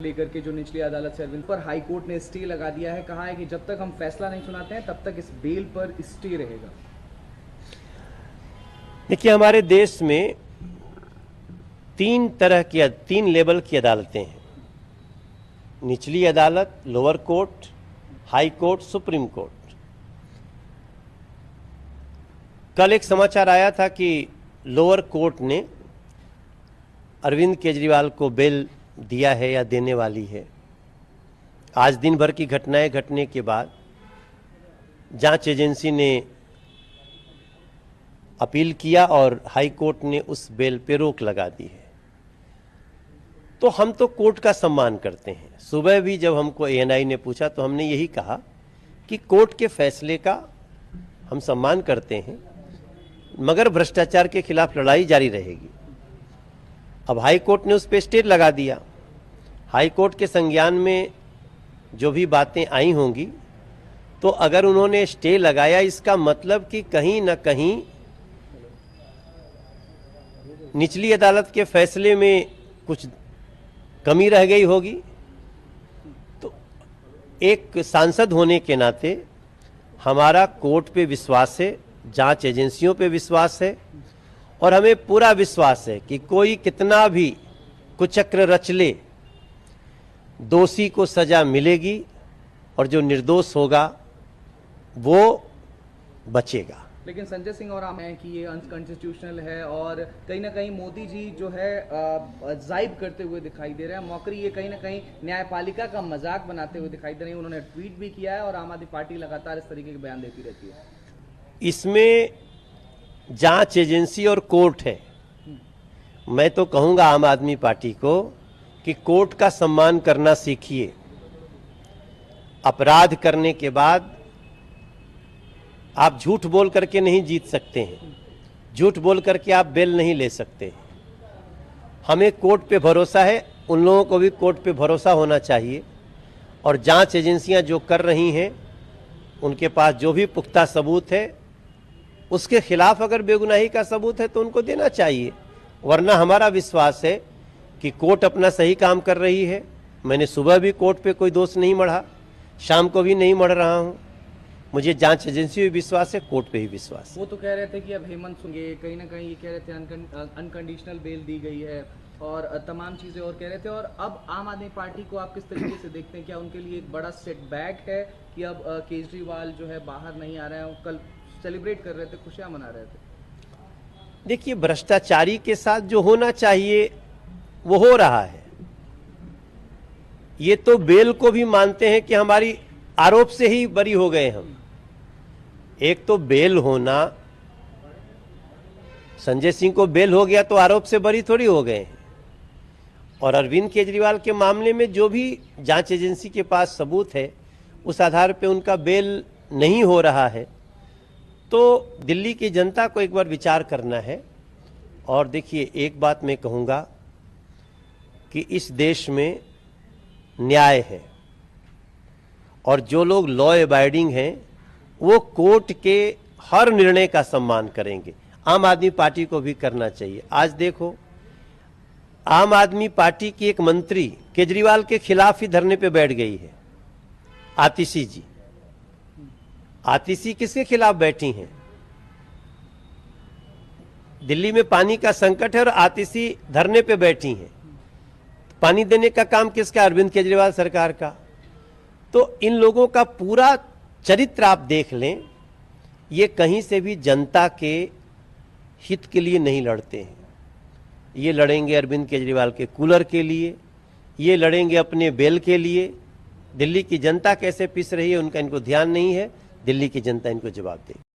लेकर के जो निचली अदालत से अरविंद पर हाई कोर्ट ने स्टे लगा दिया है, कहा है कि जब तक हम फैसला नहीं सुनाते हैं तब तक इस बेल पर स्टे रहेगा। देखिए, हमारे देश में तीन लेवल की अदालतें हैं। निचली अदालत, lower court, high court, supreme court. कल एक समाचार आया था कि लोअर कोर्ट ने अरविंद केजरीवाल को बेल दिया है या देने वाली है। आज दिन भर की घटनाएं घटने के बाद जांच एजेंसी ने अपील किया और हाई कोर्ट ने उस बेल पे रोक लगा दी है। तो हम तो कोर्ट का सम्मान करते हैं। सुबह भी जब हमको एएनआई ने पूछा तो हमने यही कहा कि कोर्ट के फैसले का हम सम्मान करते हैं, मगर भ्रष्टाचार के खिलाफ लड़ाई जारी रहेगी। अब हाई कोर्ट ने उस पर स्टे लगा दिया। हाई कोर्ट के संज्ञान में जो भी बातें आई होंगी, तो अगर उन्होंने स्टे लगाया, इसका मतलब कि कहीं ना कहीं निचली अदालत के फैसले में कुछ कमी रह गई होगी। तो एक सांसद होने के नाते हमारा कोर्ट पे विश्वास है, जांच एजेंसियों पे विश्वास है, और हमें पूरा विश्वास है कि कोई कितना भी कुचक्र रच ले, दोषी को सजा मिलेगी और जो निर्दोष होगा वो बचेगा। लेकिन संजय सिंह और आम है कि ये अनकॉन्स्टिट्यूशनल है और कहीं ना कहीं मोदी जी जो है जाइब करते हुए दिखाई दे रहे हैं। मौकरी ये कहीं ना कहीं न्यायपालिका का मजाक बनाते हुए दिखाई दे रहे हैं। उन्होंने ट्वीट भी किया है और आम आदमी पार्टी लगातार इस तरीके के बयान देती रहती है। इसमें जांच एजेंसी और कोर्ट है। मैं तो कहूंगा आम आदमी पार्टी को कि कोर्ट का सम्मान करना सीखिए। अपराध करने के बाद आप झूठ बोल करके नहीं जीत सकते हैं, झूठ बोल करके आप बेल नहीं ले सकते। हमें कोर्ट पे भरोसा है, उन लोगों को भी कोर्ट पे भरोसा होना चाहिए। और जांच एजेंसियां जो कर रही हैं, उनके पास जो भी पुख्ता सबूत है, उसके खिलाफ अगर बेगुनाही का सबूत है तो उनको देना चाहिए। वरना हमारा विश्वास है कि कोर्ट अपना सही काम कर रही है। मैंने सुबह भी कोर्ट पे कोई दोष नहीं मढ़ा, शाम को भी नहीं मढ़ रहा हूं। मुझे जांच एजेंसी पे विश्वास है, कोर्ट पे ही विश्वास है। वो तो कह रहे थे कि अब हेमंत सुंगे कहीं ना कहीं ये कह रहे थे अनकंडीशनल बेल दी गई है और तमाम चीजें और कह रहे थे। और अब आम आदमी पार्टी को आप किस तरीके से देखते हैं? क्या उनके लिए एक बड़ा सेटबैक है कि अब केजरीवाल जो है बाहर नहीं आ रहे हैं? कल सेलिब्रेट कर रहे थे, खुशियां मना रहे थे। देखिए, भ्रष्टाचारी के साथ जो होना चाहिए वो हो रहा है। ये तो बेल को भी मानते हैं कि हमारी आरोप से ही बरी हो गए हम। एक तो बेल होना, संजय सिंह को बेल हो गया तो आरोप से बरी थोड़ी हो गए हैं। और अरविंद केजरीवाल के मामले में जो भी जांच एजेंसी के पास सबूत है, उस आधार पे उनका बेल नहीं हो रहा है। तो दिल्ली की जनता को एक बार विचार करना है। और देखिए, एक बात मैं कहूँगा कि इस देश में न्याय है, और जो लोग लॉ अबाइडिंग हैं वो कोर्ट के हर निर्णय का सम्मान करेंगे। आम आदमी पार्टी को भी करना चाहिए। आज देखो, आम आदमी पार्टी की एक मंत्री केजरीवाल के खिलाफ ही धरने पे बैठ गई है, आतिशी जी। आतिशी किसके खिलाफ बैठी हैं? दिल्ली में पानी का संकट है और आतिशी धरने पे बैठी हैं। पानी देने का काम किसका? अरविंद केजरीवाल सरकार का। तो इन लोगों का पूरा चरित्र आप देख लें, ये कहीं से भी जनता के हित के लिए नहीं लड़ते हैं। ये लड़ेंगे अरविंद केजरीवाल के कूलर के लिए, ये लड़ेंगे अपने बेल के लिए। दिल्ली की जनता कैसे पिस रही है उनका इनको ध्यान नहीं है। दिल्ली की जनता इनको जवाब देगी।